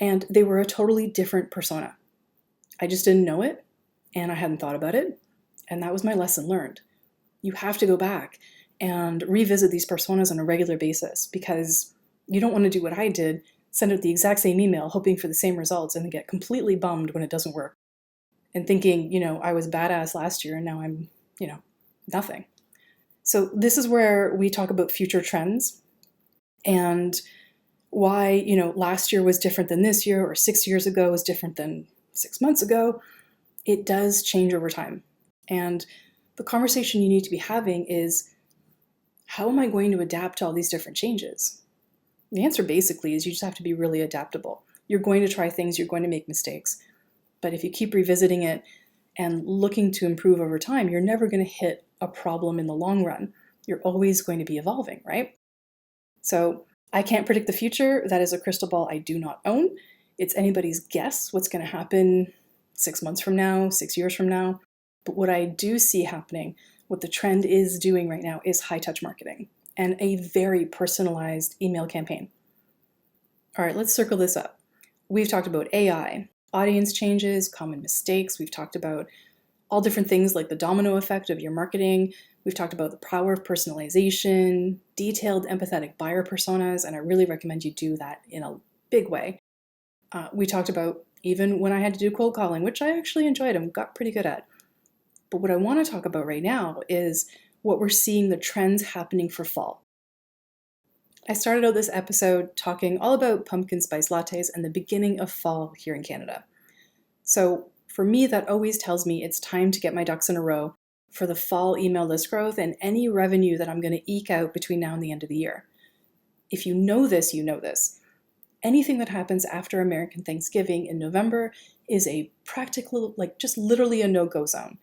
And they were a totally different persona. I just didn't know it, and I hadn't thought about it, and that was my lesson learned. You have to go back and revisit these personas on a regular basis, because you don't want to do what I did, send out the exact same email hoping for the same results and then get completely bummed when it doesn't work and thinking, I was badass last year and now I'm, nothing. So this is where we talk about future trends and why, last year was different than this year, or 6 years ago was different than 6 months ago. It does change over time. And the conversation you need to be having is, how am I going to adapt to all these different changes? The answer basically is you just have to be really adaptable. You're going to try things, you're going to make mistakes. But if you keep revisiting it and looking to improve over time, you're never going to hit a problem in the long run. You're always going to be evolving, right? So I can't predict the future. That is a crystal ball I do not own. It's anybody's guess what's going to happen 6 months from now, 6 years from now. But what I do see happening, what the trend is doing right now, is high-touch marketing and a very personalized email campaign. All right, let's circle this up. We've talked about AI, audience changes, common mistakes. We've talked about all different things like the domino effect of your marketing. We've talked about the power of personalization, detailed empathetic buyer personas, and I really recommend you do that in a big way. We talked about even when I had to do cold calling, which I actually enjoyed and got pretty good at. But what I want to talk about right now is what we're seeing the trends happening for fall. I started out this episode talking all about pumpkin spice lattes and the beginning of fall here in Canada. So for me, that always tells me it's time to get my ducks in a row for the fall email list growth and any revenue that I'm going to eke out between now and the end of the year. If you know this, you know this. Anything that happens after American Thanksgiving in November is a practical, just literally a no-go zone.